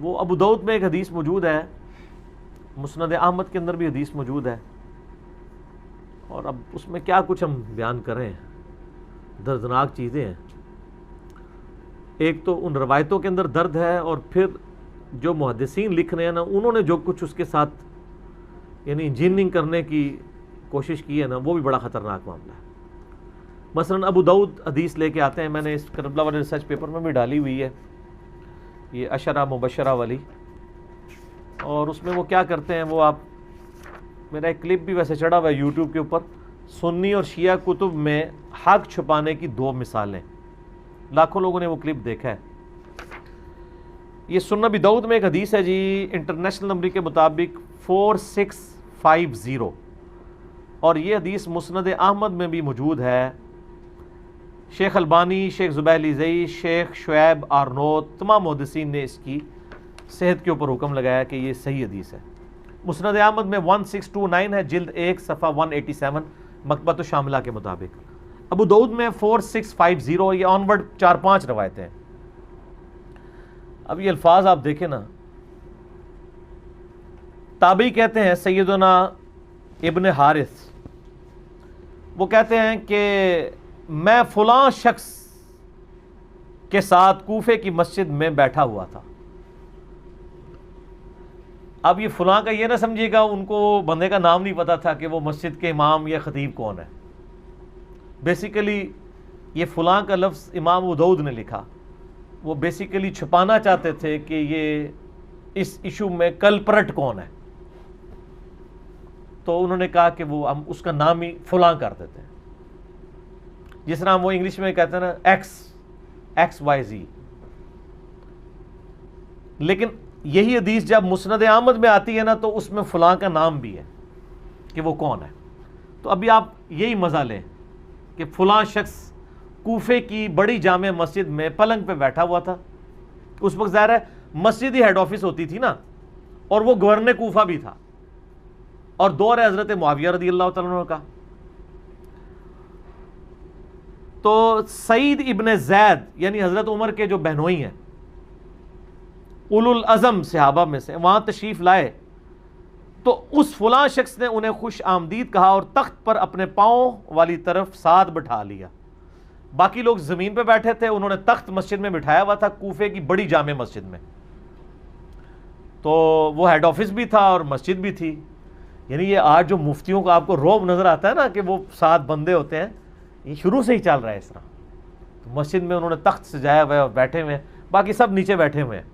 وہ ابو داؤد میں ایک حدیث موجود ہے، مسند احمد کے اندر بھی حدیث موجود ہے، اور اب اس میں کیا کچھ ہم بیان کریں، دردناک چیزیں ہیں. ایک تو ان روایتوں کے اندر درد ہے، اور پھر جو محدثین لکھ رہے ہیں نا، انہوں نے جو کچھ اس کے ساتھ یعنی انجینئرنگ کرنے کی کوشش کی ہے نا، وہ بھی بڑا خطرناک معاملہ ہے. مثلا ابو داؤد حدیث لے کے آتے ہیں، میں نے اس کربلا والے ریسرچ پیپر میں بھی ڈالی ہوئی ہے، یہ عشرہ مبشرہ والی، اور اس میں وہ کیا کرتے ہیں، وہ آپ، میرا ایک کلپ بھی ویسے چڑھا ہوا ہے یوٹیوب کے اوپر، سنی اور شیعہ کتب میں حق چھپانے کی 2 مثالیں. لاکھوں لوگوں نے وہ کلپ دیکھا ہے. یہ سنن ابی داؤد میں ایک حدیث ہے جی، انٹرنیشنل نمبر کے مطابق 4650، اور یہ حدیث مسند احمد میں بھی موجود ہے. شیخ البانی، شیخ زبیح زئی، شیخ شعیب آرنوت، تمام محدثین نے اس کی صحت کے اوپر حکم لگایا کہ یہ صحیح حدیث ہے. مسند احمد میں 1629 ہے، جلد 1 صفحہ 187 مکتبۃ الشاملہ کے مطابق. ابو داؤد میں 4650، یہ آن ورڈ 4-5 روایتیں ہیں. اب یہ الفاظ آپ دیکھیں نا، تابعی کہتے ہیں سیدنا ابن حارث، وہ کہتے ہیں کہ میں فلاں شخص کے ساتھ کوفے کی مسجد میں بیٹھا ہوا تھا. اب یہ فلاں کا یہ نہ سمجھیے گا ان کو بندے کا نام نہیں پتا تھا کہ وہ مسجد کے امام یا خطیب کون ہے. بیسیکلی یہ فلاں کا لفظ امام ابو داؤد نے لکھا، وہ بیسیکلی چھپانا چاہتے تھے کہ یہ اس ایشو میں کلپرٹ کون ہے، تو انہوں نے کہا کہ وہ ہم اس کا نام ہی فلاں کر دیتے ہیں، جس طرح وہ انگلش میں کہتے ہیں نا ایکس وائی زی. لیکن یہی حدیث جب مسند احمد میں آتی ہے نا، تو اس میں فلاں کا نام بھی ہے کہ وہ کون ہے. تو ابھی آپ یہی مزہ لیں کہ فلاں شخص کوفے کی بڑی جامع مسجد میں پلنگ پہ بیٹھا ہوا تھا. اس وقت ظاہر ہے مسجد ہی ہیڈ آفس ہوتی تھی نا، اور وہ گورنر کوفہ بھی تھا، اور دور حضرت معاویہ رضی اللہ تعالیٰ عنہ کا. تو سعید ابن زید یعنی حضرت عمر کے جو بہنوئی ہیں، اولو العزم صحابہ میں سے، وہاں تشریف لائے تو اس فلاں شخص نے انہیں خوش آمدید کہا اور تخت پر اپنے پاؤں والی طرف ساتھ بٹھا لیا. باقی لوگ زمین پہ بیٹھے تھے، انہوں نے تخت مسجد میں بٹھایا ہوا تھا، کوفے کی بڑی جامع مسجد میں. تو وہ ہیڈ آفس بھی تھا اور مسجد بھی تھی. یعنی یہ آج جو مفتیوں کو آپ کو روب نظر آتا ہے نا کہ وہ 7 بندے ہوتے ہیں، یہ شروع سے ہی چل رہا ہے اس طرح. تو مسجد میں انہوں نے تخت سجایا ہوا ہے اور بیٹھے ہوئے ہیں، باقی سب نیچے بیٹھے ہوئے ہیں.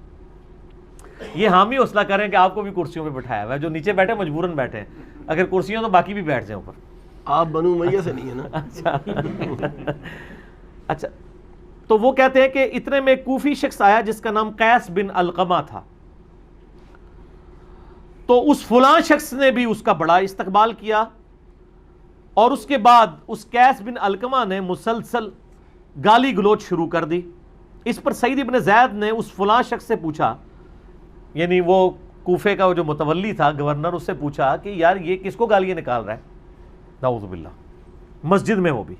یہ حامی حوصلہ کریں کہ آپ کو بھی کرسیوں پہ بٹھایا ہوا ہے، جو نیچے بیٹھے مجبوراً بیٹھے ہیں، اگر کرسیوں تو باقی بھی بیٹھ جائیں اوپر. آپ بنو امیہ سے نہیں ہے نا. اچھا، تو وہ کہتے ہیں کہ اتنے میں کوفی شخص آیا جس کا نام قیس بن علقمہ تھا. تو اس فلاں شخص نے بھی اس کا بڑا استقبال کیا، اور اس کے بعد اس قیس بن علقمہ نے مسلسل گالی گلوچ شروع کر دی. اس پر سعید ابن زید نے اس فلاں شخص سے پوچھا، یعنی وہ کوفے کا جو متولی تھا گورنر، اس سے پوچھا کہ یار یہ کس کو گالیاں نکال رہا ہے، نعوذ باللہ، مسجد میں وہ بھی.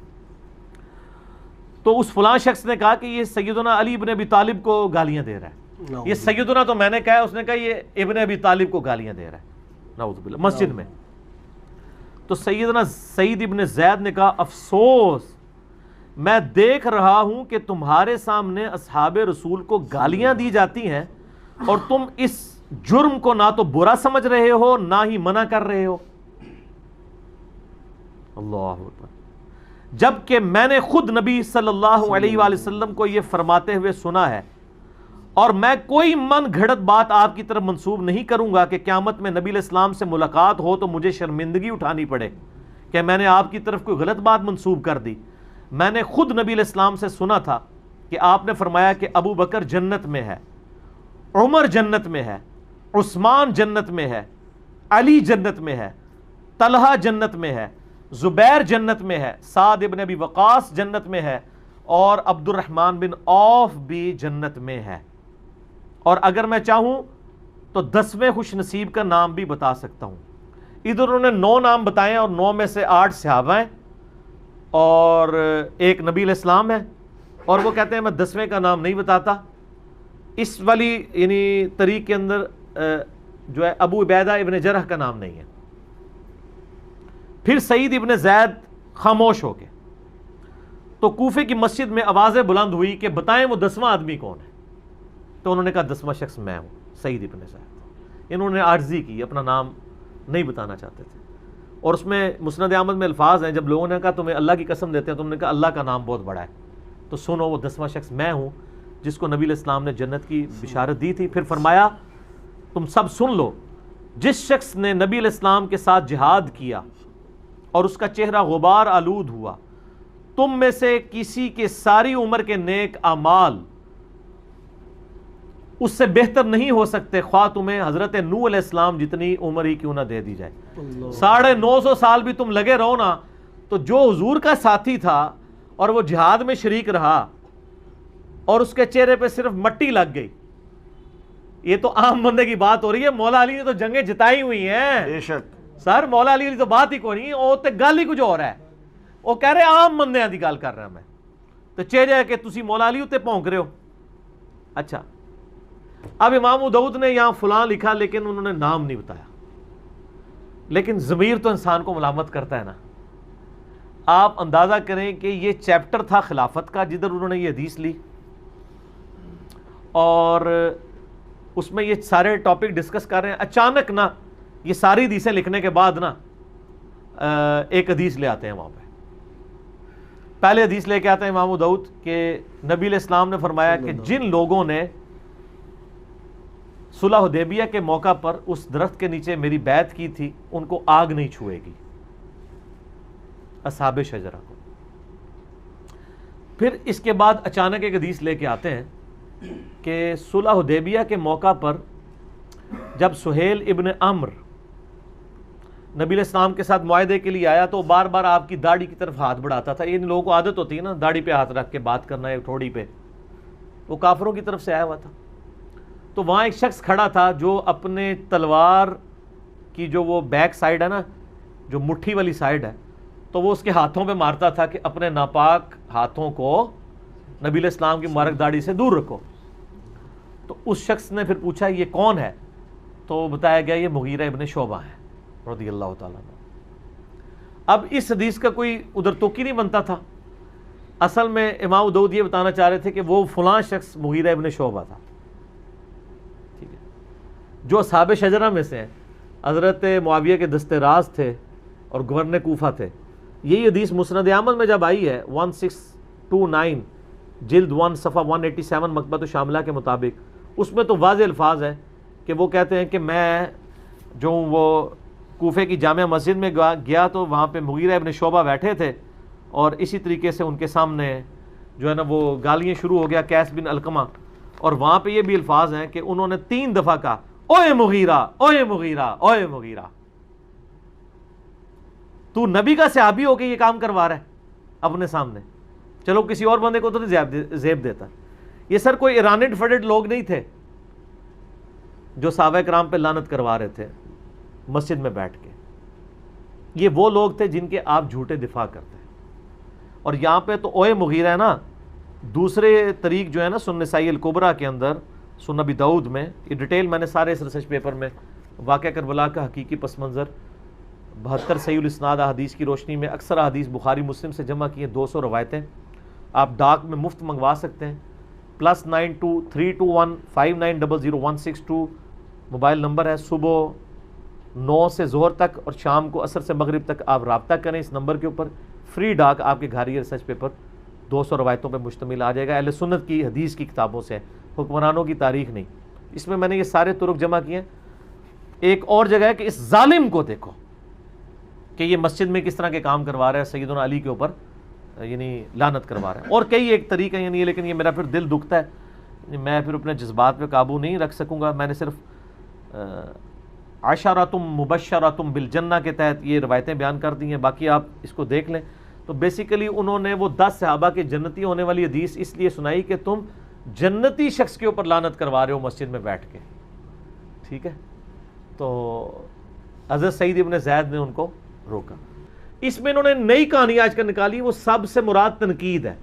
تو اس فلاں شخص نے کہا کہ یہ سیدنا علی ابن ابی طالب کو گالیاں دے رہا ہے. یہ سیدنا تو میں نے کہا ہے، اس نے کہا یہ ابن ابی طالب کو گالیاں دے رہا ہے، نعوذ باللہ، مسجد میں. تو سیدنا سعید ابن زید نے کہا افسوس، میں دیکھ رہا ہوں کہ تمہارے سامنے اصحاب رسول کو گالیاں دی جاتی ہیں اور تم اس جرم کو نہ تو برا سمجھ رہے ہو نہ ہی منع کر رہے ہو. اللہ اکبر. جبکہ میں نے خود نبی صلی اللہ علیہ وآلہ وسلم کو یہ فرماتے ہوئے سنا ہے، اور میں کوئی من گھڑت بات آپ کی طرف منسوب نہیں کروں گا کہ قیامت میں نبی علیہ السلام سے ملاقات ہو تو مجھے شرمندگی اٹھانی پڑے کہ میں نے آپ کی طرف کوئی غلط بات منسوب کر دی. میں نے خود نبی علیہ السلام سے سنا تھا کہ آپ نے فرمایا کہ ابو بکر جنت میں ہے، عمر جنت میں ہے، عثمان جنت میں ہے، علی جنت میں ہے، طلحہ جنت میں ہے، زبیر جنت میں ہے، سعد ابن ابی وقاص جنت میں ہے، اور عبد الرحمن بن عوف بھی جنت میں ہے. اور اگر میں چاہوں تو 10ویں خوش نصیب کا نام بھی بتا سکتا ہوں. ادھر انہوں نے 9 نام بتائے ہیں، اور 9 میں سے 8 صحابہ ہیں اور ایک نبی علیہ السلام ہے، اور وہ کہتے ہیں میں 10ویں کا نام نہیں بتاتا. اس والی یعنی طریق کے اندر جو ہے ابو عبیدہ ابن جرح کا نام نہیں ہے. پھر سعید ابن زید خاموش ہو گئے تو کوفے کی مسجد میں آوازیں بلند ہوئی کہ بتائیں وہ 10واں آدمی کون ہے. تو انہوں نے کہا 10واں شخص میں ہوں، سعید ابن زید. انہوں نے عاجزی کی، اپنا نام نہیں بتانا چاہتے تھے. اور اس میں مسند احمد میں الفاظ ہیں، جب لوگوں نے کہا تمہیں اللہ کی قسم دیتے ہیں، تم نے کہا اللہ کا نام بہت بڑا ہے، تو سنو وہ 10واں شخص میں ہوں جس کو نبی علیہ السلام نے جنت کی بشارت دی تھی. پھر فرمایا تم سب سن لو، جس شخص نے نبی علیہ السلام کے ساتھ جہاد کیا اور اس کا چہرہ غبار آلود ہوا، تم میں سے کسی کے ساری عمر کے نیک اعمال اس سے بہتر نہیں ہو سکتے، خواہ تمہیں حضرت نوح علیہ السلام جتنی عمر ہی کیوں نہ دے دی جائے. 950 سال بھی تم لگے رہو نا، تو جو حضور کا ساتھی تھا اور وہ جہاد میں شریک رہا اور اس کے چہرے پہ صرف مٹی لگ گئی، یہ تو عام بندے کی بات ہو رہی ہے. مولا علی نے تو جنگیں جتائی ہوئی ہیں. بے شک سر مولا علی تو بات ہی کوئی نہیں، وہ تے گل ہی کچھ اور ہے. وہ کہہ رہے عام بندیاں دی گل کر رہا میں، تو چہرے کہ تسی مولا علی تے پونک رہے ہو. اچھا، اب امام ابو داؤد نے یہاں فلاں لکھا لیکن انہوں نے نام نہیں بتایا. لیکن ضمیر تو انسان کو ملامت کرتا ہے نا. آپ اندازہ کریں کہ یہ چیپٹر تھا خلافت کا جدھر انہوں نے یہ حدیث لی، اور اس میں یہ سارے ٹاپک ڈسکس کر رہے ہیں. اچانک نا یہ ساری حدیثیں لکھنے کے بعد نا ایک حدیث لے آتے ہیں وہاں پہ. پہلے حدیث لے کے آتے ہیں امام ابو داؤد کہ نبی علیہ السلام نے فرمایا کہ جن لوگوں نے صلح حدیبیہ کے موقع پر اس درخت کے نیچے میری بیعت کی تھی ان کو آگ نہیں چھوئے گی، اصحاب شجرہ کو. پھر اس کے بعد اچانک ایک حدیث لے کے آتے ہیں کہ صلح حدیبیہ کے موقع پر جب سہیل ابن عمر نبی علیہ السلام کے ساتھ معاہدے کے لیے آیا تو بار بار آپ کی داڑھی کی طرف ہاتھ بڑھاتا تھا. ان لوگوں کو عادت ہوتی ہے نا داڑھی پہ ہاتھ رکھ کے بات کرنا ہے ٹھوڑی پہ. وہ کافروں کی طرف سے آیا ہوا تھا. تو وہاں ایک شخص کھڑا تھا جو اپنے تلوار کی جو وہ بیک سائڈ ہے نا، جو مٹھی والی سائڈ ہے، تو وہ اس کے ہاتھوں پہ مارتا تھا کہ اپنے ناپاک ہاتھوں کو نبی علیہ السلام کی مبارک داڑھی سے دور رکھو. تو اس شخص نے پھر پوچھا یہ کون ہے؟ تو بتایا گیا یہ مغیرہ ابن شعبہ ہے رضی اللہ تعالیٰ عنہ. اب اس حدیث کا کوئی ادھر توقی نہیں بنتا تھا. اصل میں امام ابو داؤد یہ بتانا چاہ رہے تھے کہ وہ فلاں شخص مغیرہ ابن شعبہ تھا، ٹھیک ہے، جو اصحاب شجرہ میں سے ہیں، حضرت معاویہ کے دست راز تھے اور گورنر کوفہ تھے. یہی حدیث مسند احمد میں جب آئی ہے 1629 جلد 1 صفحہ 187 مکتبۃ الشاملہ کے مطابق، اس میں تو واضح الفاظ ہیں کہ وہ کہتے ہیں کہ میں جو وہ کوفے کی جامع مسجد میں گیا تو وہاں پہ مغیرہ ابن شعبہ بیٹھے تھے اور اسی طریقے سے ان کے سامنے جو ہے نا وہ گالیاں شروع ہو گیا قیس بن علقمہ. اور وہاں پہ یہ بھی الفاظ ہیں کہ انہوں نے 3 دفعہ کہا اوئے مغیرہ اوئے مغیرہ اوئے مغیرہ. تو نبی کا صحابی ہو کے یہ کام کروا رہا ہے اپنے سامنے. چلو کسی اور بندے کو تو نہیں زیب دیتا. یہ سر کوئی ایرانڈ فڈڈ لوگ نہیں تھے جو صحابہ کرام پہ لعنت کروا رہے تھے مسجد میں بیٹھ کے. یہ وہ لوگ تھے جن کے آپ جھوٹے دفاع کرتے ہیں. اور یہاں پہ تو اوئے مغیرہ ہے نا. دوسرے طریق جو ہے نا سنن نسائی الکبریٰ کے اندر، سنن ابی داؤد میں، یہ ڈیٹیل میں نے سارے اس ریسرچ پیپر میں واقعہ کربلا کا حقیقی پس منظر 72 صحیح الاسناد احادیث کی روشنی میں اکثر احادیث بخاری مسلم سے جمع کی ہیں. 200 روایتیں آپ ڈاک میں مفت منگوا سکتے ہیں. +923215900162 موبائل نمبر ہے. صبح 9 سے ظہر تک اور شام کو عصر سے مغرب تک آپ رابطہ کریں اس نمبر کے اوپر. فری ڈاک آپ کے گھر یہ ریسرچ پیپر 200 روایتوں پہ مشتمل آ جائے گا. اہل سنت کی حدیث کی کتابوں سے، حکمرانوں کی تاریخ نہیں. اس میں نے یہ سارے طرق جمع کیے ہیں. ایک اور جگہ ہے کہ اس ظالم کو دیکھو کہ یہ مسجد میں کس طرح کے کام کروا رہا ہے، سیدنا علی کے اوپر یعنی لعنت کروا رہا ہے. اور کئی ایک طریقہ یعنی، لیکن یہ میرا پھر دل دکھتا ہے، میں پھر اپنے جذبات پہ قابو نہیں رکھ سکوں گا. میں نے صرف عشرۃ مبشرۃ بالجنہ کے تحت یہ روایتیں بیان کر دی ہیں. باقی آپ اس کو دیکھ لیں. تو بیسیکلی انہوں نے وہ 10 صحابہ کے جنتی ہونے والی حدیث اس لیے سنائی کہ تم جنتی شخص کے اوپر لعنت کروا رہے ہو مسجد میں بیٹھ کے. ٹھیک ہے، تو حضرت سعید ابن زید نے ان کو روکا. اس میں انہوں نے نئی کہانی آج کل نکالی، وہ سب سے مراد تنقید ہے.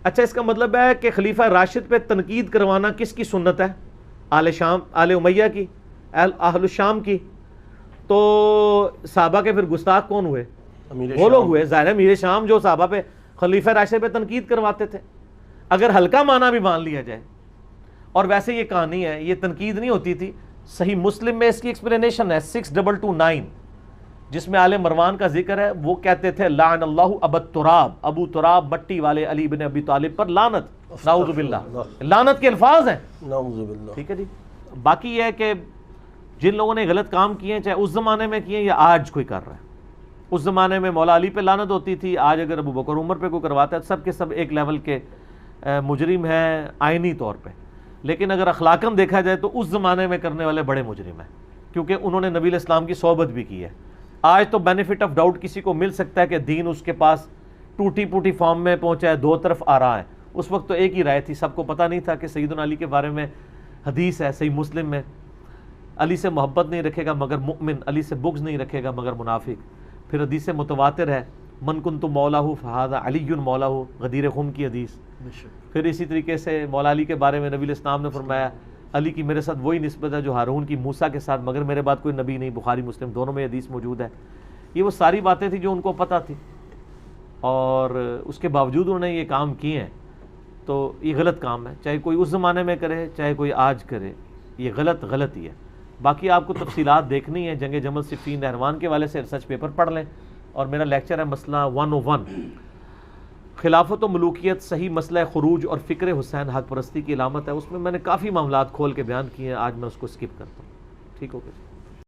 اچھا اس کا مطلب ہے کہ خلیفہ راشد پہ تنقید کروانا کس کی سنت ہے؟ آل شام، آل امیہ کی، اہل الشام کی. تو صحابہ کے پھر گستاخ کون ہوئے؟ وہ لوگ ہوئے. ظاہر ہے امیر شام جو صحابہ پہ خلیفہ راشد پہ تنقید کرواتے تھے. اگر ہلکا معنی بھی مان لیا جائے، اور ویسے یہ کہانی ہے، یہ تنقید نہیں ہوتی تھی. صحیح مسلم میں اس کی ایکسپلینیشن ہے 6229 جس میں آل مروان کا ذکر ہے. وہ کہتے تھے لعن اللہ ابو تراب، ابو تراب مٹی والے علی بن ابی طالب پر لعنت، نعوذ باللہ. لعنت کے الفاظ ہیں. نعوذ باللہ. ٹھیک ہے جی. باقی یہ ہے کہ جن لوگوں نے غلط کام کیے ہیں، چاہے اس زمانے میں کیے یا آج کوئی کر رہا ہے. اس زمانے میں مولا علی پہ لعنت ہوتی تھی، آج اگر ابو بکر عمر پہ کوئی کرواتا ہے سب کے سب ایک لیول کے مجرم ہیں آئینی طور پہ. لیکن اگر اخلاقاً دیکھا جائے تو اس زمانے میں کرنے والے بڑے مجرم ہیں، کیونکہ انہوں نے نبی علیہ السلام کی صحبت بھی کی ہے. آج تو بینیفٹ آف ڈاؤٹ کسی کو مل سکتا ہے کہ دین اس کے پاس ٹوٹی پوٹی فارم میں پہنچا ہے، دو طرف آ رہا ہے. اس وقت تو ایک ہی رائے تھی، سب کو پتہ نہیں تھا کہ سیدنا علی کے بارے میں حدیث ہے صحیح مسلم میں، علی سے محبت نہیں رکھے گا مگر مؤمن، علی سے بغض نہیں رکھے گا مگر منافق. پھر حدیث متواتر ہے من کنت مولاہ فہذا علی مولاہ، غدیر خم کی حدیث. پھر اسی طریقے سے مولا علی کے بارے میں نبی علیہ السلام نے فرمایا علی کی میرے ساتھ وہی نسبت ہے جو ہارون کی موسیٰ کے ساتھ، مگر میرے بعد کوئی نبی نہیں. بخاری مسلم دونوں میں حدیث موجود ہے. یہ وہ ساری باتیں تھیں جو ان کو پتہ تھی، اور اس کے باوجود انہوں نے یہ کام کیے ہیں. تو یہ غلط کام ہے، چاہے کوئی اس زمانے میں کرے چاہے کوئی آج کرے، یہ غلط ہی ہے. باقی آپ کو تفصیلات دیکھنی ہے جنگ جمل صفین نہروان کے والے سے ریسرچ پیپر پڑھ لیں. اور میرا لیکچر ہے مسئلہ 101 خلافت و ملوکیت، صحیح مسئلہ خروج اور فکر حسین حق پرستی کی علامت ہے. اس میں نے کافی معاملات کھول کے بیان کیے ہیں، آج میں اس کو سکپ کرتا ہوں. ٹھیک ہو گیا.